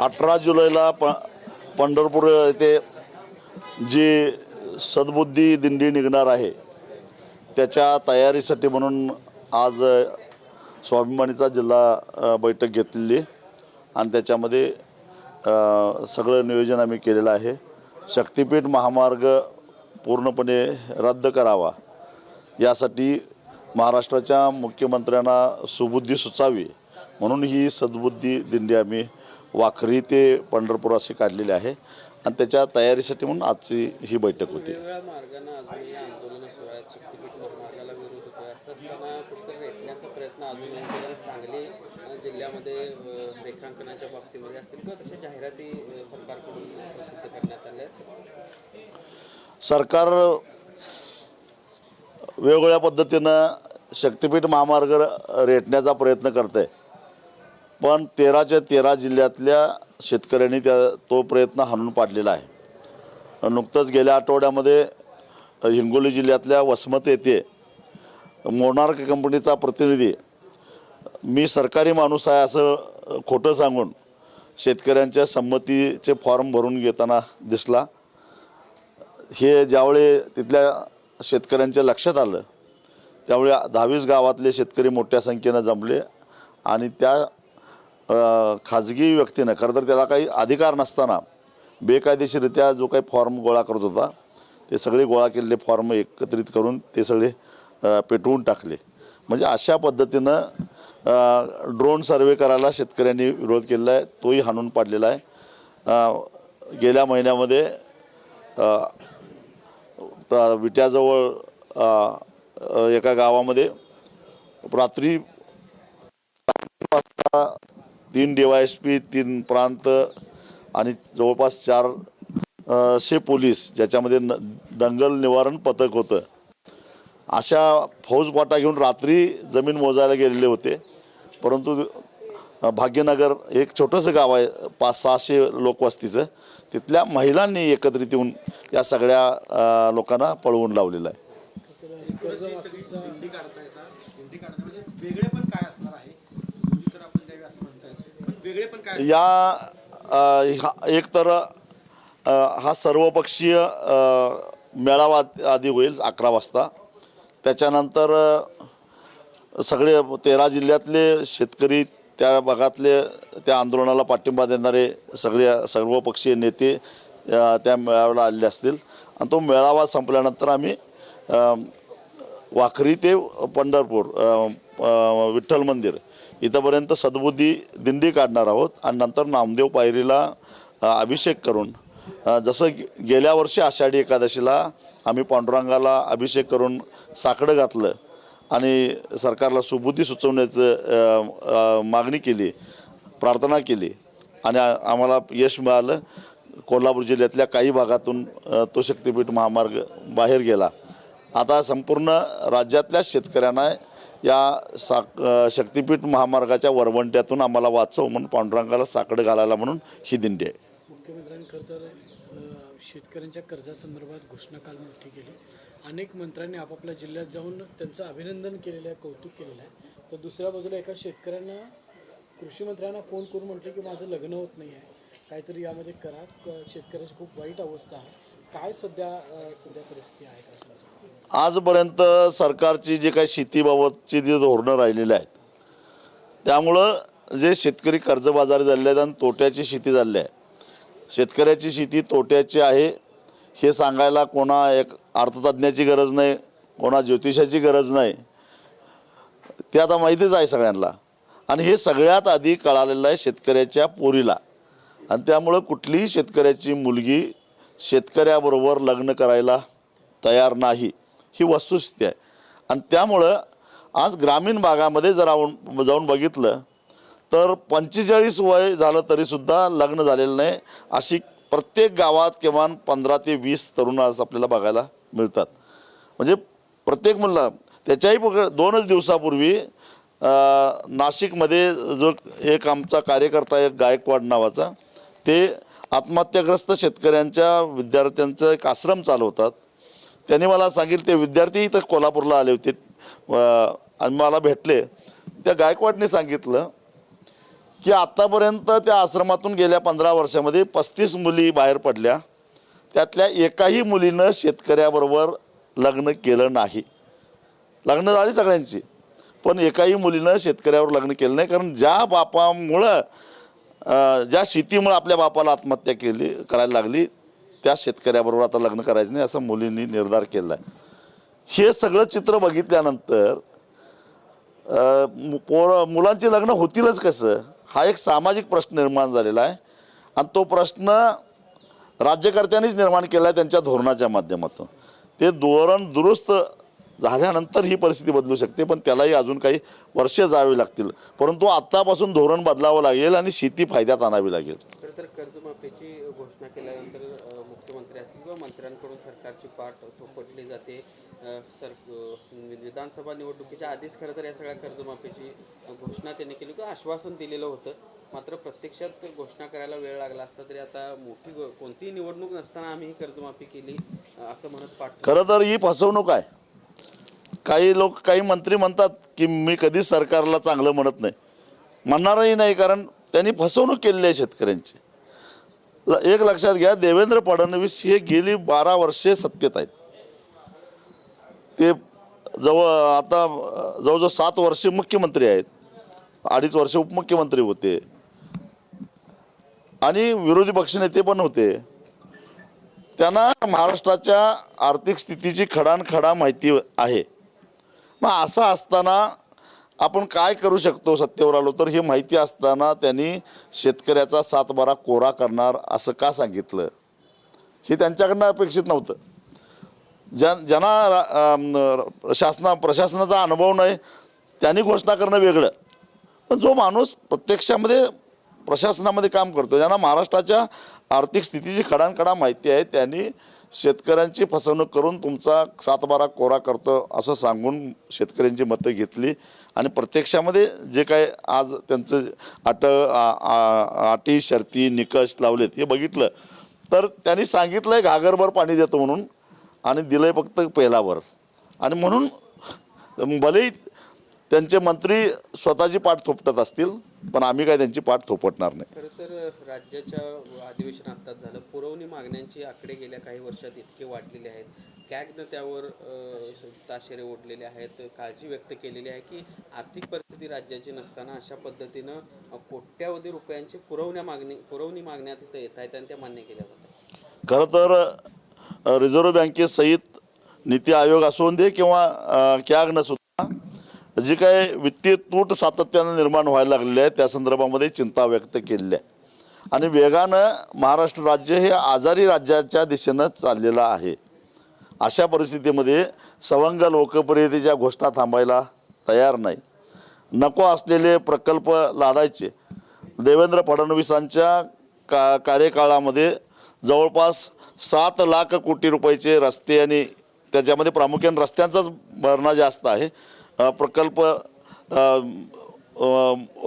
18 जुलैला पंढरपूर येथे जी सद्बुद्धी दिंडी निघणार आहे त्याच्या तयारीसाठी म्हणून आज स्वाभिमानीचा जिल्हा बैठक घेतलेली आणि त्याच्यामध्ये सगळं नियोजन आम्ही केलेलं आहे। शक्तिपीठ महामार्ग पूर्णपणे रद्द करावा यासाठी महाराष्ट्राच्या मुख्यमंत्र्यांना सुबुद्धी सुचावी म्हणून ही सद्बुद्धी दिंडी आम्ही वाखरी ते पंढरपूर अशी काढलेली आहे आणि त्याच्या तयारीसाठी म्हणून आजची ही बैठक होती। सांगली जिल्ह्यामध्ये रेखांकनाच्या बाबतीमध्ये असतील किंवा तशा जाहिराती सरकारकडून प्रसिद्ध करण्यात आल्या। सरकार वेगवेगळ्या पद्धतीनं शक्तिपीठ महामार्ग रेटण्याचा प्रयत्न करते, पण 13च्या 13 जिल्ह्यातल्या शेतकऱ्यांनी तो प्रयत्न हाणून पाडलेला आहे। नुकतंच गेल्या आठवड्यामध्ये हिंगोली जिल्ह्यातल्या वसमत येथे मोनार्क कंपनीचा प्रतिनिधी मी सरकारी माणूस आहे असं खोटं सांगून शेतकऱ्यांच्या संमतीचे फॉर्म भरून घेताना दिसला। हे ज्यावेळी तिथल्या शेतकऱ्यांच्या लक्षात आलं त्यावेळी 10-20 गावातले शेतकरी मोठ्या संख्येनं जमले आणि त्या खाजगी व्यक्तीनं खरं तर त्याला काही अधिकार नसताना बेकायदेशीररित्या जो काही फॉर्म गोळा करत होता ते सगळे गोळा केलेले फॉर्म एकत्रित करून ते सगळे पेटवून टाकले। म्हणजे अशा पद्धतीनं ड्रोन सर्वे करायला शेतकऱ्यांनी विरोध केलेला आहे, तोही हाणून पाडलेला आहे। गेल्या महिन्यामध्ये विट्याजवळ एका गावामध्ये रात्री 3 DYSP 3 प्रांत आणि जवळपास 400 पोलीस ज्याच्यामध्ये दंगल निवारण पथक होतं अशा फौजफाटा घेऊन रात्री जमीन मोजायला गेलेले होते। परंतु भाग्यनगर एक छोटंसं गाव आहे 500-600 लोकवस्तीचं, तिथल्या महिलांनी एकत्रित येऊन या सगळ्या लोकांना पळवून लावलेलं आहे। एक तर हा सर्वपक्षीय मेळावा आधी होईल 11 वाजता, त्याच्यानंतर सगळे 13 जिल्ह्यातले शेतकरी त्या भागातले त्या आंदोलनाला पाठिंबा देणारे सर्वपक्षीय नेते त्या मेळाव्याला आलेले असतील आणि तो मेळावा संपल्यानंतर आम्ही वाखरी ते पंढरपूर विठ्ठल मंदिर इथंपर्यंत सद्बुद्धी दिंडी काढणार आहोत आणि नंतर नामदेव पायरीला अभिषेक करून जसं गेल्या वर्षी आषाढी एकादशीला आम्ही पांडुरंगाला अभिषेक करून साकडं घातलं आणि सरकारला सुबुद्धी सुचवण्याचं मागणी केली, प्रार्थना केली आणि आम्हाला यश मिळालं। कोल्हापूर जिल्ह्यातल्या काही भागातून तो शक्तिपीठ महामार्ग बाहेर गेला। आता संपूर्ण राज्यातल्या शेतकऱ्यांना या शक्तिपीठ महामार्गाच्या वरवंट्यातून आम्हाला वाचव म्हणून पांडुरंगाला साकडं घालायला म्हणून ही दिंडी आहे। मुख्यमंत्र्यांनी खरं तर शेतकऱ्यांच्या कर्जासंदर्भात घोषणा काल मोठी केली। अनेक मंत्र्यांनी आपापल्या जिल्ह्यात जाऊन त्यांचं अभिनंदन केलेलं आहे, कौतुक केलेलं आहे। तर दुसऱ्या बाजूला एका शेतकऱ्यांना कृषी मंत्र्यांना फोन करून म्हटले की माझं लग्न होत नाही आहे, काहीतरी यामध्ये करा। शेतकऱ्याची खूप वाईट अवस्था आहे, काय सध्या परिस्थिती आहे काय समजा? आजपर्यंत सरकारची जे काही शेतीबाबतची जी धोरणं राहिलेली आहेत त्यामुळं जे शेतकरी कर्जबाजारी झालेले आहेत आणि तोट्याची शेती झालेली आहे, शेतकऱ्याची शेती तोट्याची आहे हे सांगायला कोणा एक अर्थतज्ञाची गरज नाही, कोणा ज्योतिषाची गरज नाही, ते आता माहितीच आहे सगळ्यांना आणि हे सगळ्यात आधी कळालेलं आहे शेतकऱ्याच्या पोरीला आणि त्यामुळं कुठलीही शेतकऱ्याची मुलगी शेतकऱ्याबरोबर लग्न करायला तयार नाही ही वस्तुस्थिती आहे। आणि त्यामुळं आज ग्रामीण भागामध्ये जर जाऊन बघितलं तर 45 वय झालं तरीसुद्धा लग्न झालेलं नाही अशी प्रत्येक गावात किमान 15 ते 20 तरुण आज आपल्याला बघायला मिळतात। म्हणजे प्रत्येक मुलगा त्याच्याही 2च दिवसापूर्वी नाशिकमध्ये जो एक आमचा कार्यकर्ता एक गायकवाड नावाचा ते आत्महत्याग्रस्त शेतकऱ्यांच्या विद्यार्थ्यांचा एक आश्रम चालवतात, त्यांनी मला सांगितलं ते विद्यार्थी इथं कोल्हापूरला आले होते आणि मला भेटले। त्या गायकवाडने सांगितलं की आत्तापर्यंत त्या आश्रमातून गेल्या 15 वर्षामध्ये 35 मुली बाहेर पडल्या, त्यातल्या एकाही मुलीनं शेतकऱ्याबरोबर लग्न केलं नाही. लग्न झाली सगळ्यांची, पण एकाही मुलीनं शेतकऱ्यावर लग्न केलं नाही. कारण ज्या बापामुळं ज्या शेतीमुळं आपल्या बापाला आत्महत्या करायला लागली, त्या शेतकऱ्याबरोबर आता लग्न करायचं नाही असं मुलींनी निर्धार केला आहे. हे सगळं चित्र बघितल्यानंतर मुलांची लग्न होतीलच कसं, हा एक सामाजिक प्रश्न निर्माण झालेला आहे. आणि तो प्रश्न राज्यकर्त्यांनीच निर्माण केला आहे त्यांच्या धोरणाच्या माध्यमातून. ते धोरण दुरुस्त झाल्यानंतर ही परिस्थिती बदलू शकते, पण त्यालाही अजून काही वर्षे जावी लागतील. परंतु आत्तापासून धोरण बदलावं लागेल आणि शेती फायद्यात आणावी लागेल. खरं तर कर्जमाफीची घोषणा केल्यानंतर मुख्यमंत्री असतील किंवा मंत्र्यांकडून सरकारची पाठ थोपटली जाते. विधानसभा निवडणुकीच्या आधीच खरं तर या सगळ्या कर्जमाफीची घोषणा त्यांनी केली किंवा आश्वासन दिलेलं होतं. मात्र प्रत्यक्षात घोषणा करायला वेळ लागला असता तरी आता कोणतीही निवडणूक नसताना आम्ही ही कर्जमाफी केली असं म्हणत पाठ. खरं तर ही फसवणूक आहे. काही मंत्री म्हणतात की मी कधीच सरकारला चांगलं म्हणत नाही, म्हणणारही नाही, कारण त्यांनी फसवणूक केलेली आहे शेतकऱ्यांची. एक लक्षात घ्या, देवेंद्र फडणवीस हे गेली 12 वर्षे सत्तेत आहेत. ते जवळजवळ 7 वर्षे मुख्यमंत्री आहेत, 2.5 वर्षे उपमुख्यमंत्री होते आणि विरोधी पक्षनेते पण होते. त्यांना महाराष्ट्राच्या आर्थिक स्थितीची खडानखडा माहिती आहे. मग असं असताना आपण काय करू शकतो सत्तेवर आलो तर, हे माहिती असताना त्यांनी शेतकऱ्याचा 7-12 कोरा करणार असं का सांगितलं, हे त्यांच्याकडनं अपेक्षित नव्हतं. ज्यांना प्रशासनाचा अनुभव नाही त्यांनी घोषणा करणं वेगळं, पण जो माणूस प्रत्यक्षामध्ये प्रशासनामध्ये काम करतो, ज्यांना महाराष्ट्राच्या आर्थिक स्थितीची खडानखडा माहिती आहे, त्यांनी शेतकऱ्यांची फसवणूक करून तुमचा 7-12 कोरा करतो असं सांगून शेतकऱ्यांची मतं घेतली. आणि प्रत्यक्षामध्ये जे काय आज त्यांचं अटी शर्ती निकष लावलेत हे बघितलं तर त्यांनी सांगितलं आहे घागरभर पाणी देतो म्हणून, आणि दिलं आहे फक्त पेलाभर. आणि म्हणून भलेही त्यांचे मंत्री स्वतःची पाठ थोपटत असतील, पण आम्ही काय त्यांची पाठ थोपटणार नाही. खरं तर राज्याच्या अधिवेशन आत्ताच झालं. पुरवणी मागण्यांची आकडे गेल्या काही वर्षात इतके वाढलेले आहेत. कॅगनं त्यावर ताशेरे ओढलेले आहेत, काळजी व्यक्त केलेली आहे की आर्थिक परिस्थिती राज्याची नसताना अशा पद्धतीनं कोट्यावधी रुपयांची पुरवणी मागण्या तिथं येत आहेत आणि त्या मान्य केल्या जातात. खरं तर रिझर्व्ह बँकेसहित नीती आयोग असू दे किंवा कॅगनं सुद्धा जी काय वित्तीय तूट सातत्यानं निर्माण व्हायला लागलेली आहे त्या संदर्भामध्ये चिंता व्यक्त केलेली आहे. आणि वेगानं महाराष्ट्र राज्य हे आजारी राज्याच्या दिशेनं चाललेलं आहे. अशा परिस्थितीमध्ये सवंग लोकप्रियतेच्या घोषणा थांबायला तयार नाही. नको असलेले प्रकल्प लादायचे. देवेंद्र फडणवीसांच्या कार्यकाळामध्ये जवळपास 7 लाख कोटी रुपयाचे रस्ते आणि त्याच्यामध्ये प्रामुख्याने रस्त्यांचाच भरणा जास्त आहे प्रकल्प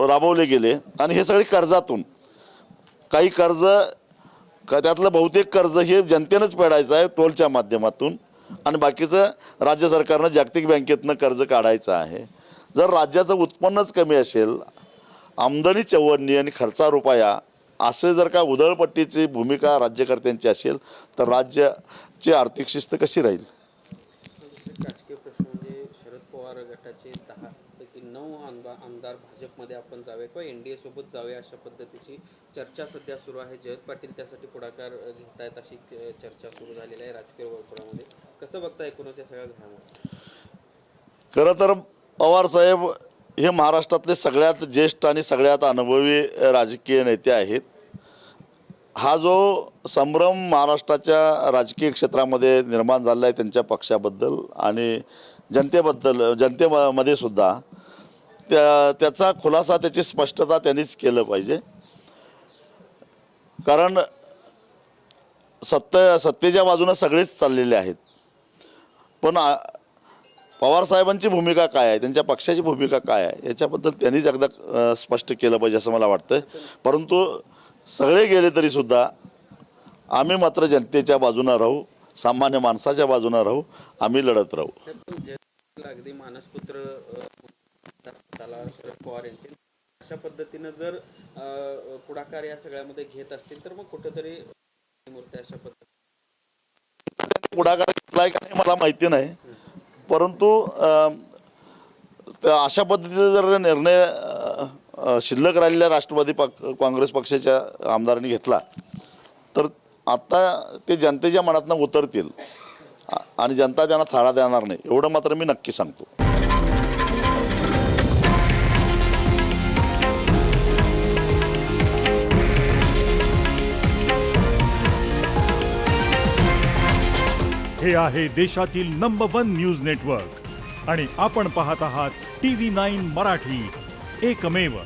राबवले गेले. आणि हे सगळे कर्जातून, काही कर्ज त्यातलं बहुतेक कर्ज हे जनतेनंच फेडायचं आहे टोलच्या माध्यमातून, आणि बाकीचं राज्य सरकारनं जागतिक बँकेतनं कर्ज काढायचं आहे. जर राज्याचं उत्पन्नच कमी असेल, आमदनी 54 आणि खर्चा रुपया, असे जर का उधळपट्टीची भूमिका राज्यकर्त्यांची असेल तर राज्याची आर्थिक शिस्त कशी राहील. राजकीय प्रश्न म्हणजे शरद पवार गटाचे 10 पैकी 9 आमदार भाजपमध्ये आपण जावे किंवा NDA सोबत जावे अशा पद्धतीची चर्चा सध्या सुरू आहे. जयंत पाटील त्यासाठी पुढाकार घेत आहेत अशी चर्चा सुरू झालेली आहे राजकीय वर्तुळामध्ये. कसं बघता एकूणच या सगळ्या घडामोडी? खरं तर पवारसाहेब हे महाराष्ट्रातले सगळ्यात ज्येष्ठ आणि सगळ्यात अनुभवी राजकीय नेते आहेत. हा जो संभ्रम महाराष्ट्राच्या राजकीय क्षेत्रामध्ये निर्माण झाला आहे त्यांच्या पक्षाबद्दल आणि जनतेमध्ये सुद्धा, त्याचा खुलासा, त्याची स्पष्टता त्यांनीच केलं पाहिजे. कारण सत्तेच्या बाजूनं सगळेच चाललेले आहेत, पण पवारसाहेबांची भूमिका काय आहे, त्यांच्या पक्षाची भूमिका काय आहे याच्याबद्दल त्यांनीच एकदा स्पष्ट केलं पाहिजे असं मला वाटतं. परंतु सगळे गेले तरीसुद्धा आम्ही मात्र जनतेच्या बाजूनं राहू, सामान्य माणसाच्या बाजूनं राहू, आम्ही लढत राहू. अगदी मानसपुत्र शरद पवार यांचे अशा पद्धतीनं जर पुढाकार या सगळ्यामध्ये घेत असतील तर मग कुठंतरी मूर्ती अशा पद्धतीने पुढाकार घेतलाय का नाही मला माहिती नाही, परंतु अशा पद्धतीचा जर निर्णय शिल्लक राहिलेल्या राष्ट्रवादी काँग्रेस पक्षाच्या आमदारांनी घेतला तर आता ते जनतेच्या मनातनं उतरतील आणि जनता त्यांना थाळा देणार नाही, एवढं मात्र मी नक्की सांगतो. हे आहे देशातील नंबर 1 न्यूज नेटवर्क आणि आपण पाहत आहात TV9 मराठी, एकमेव.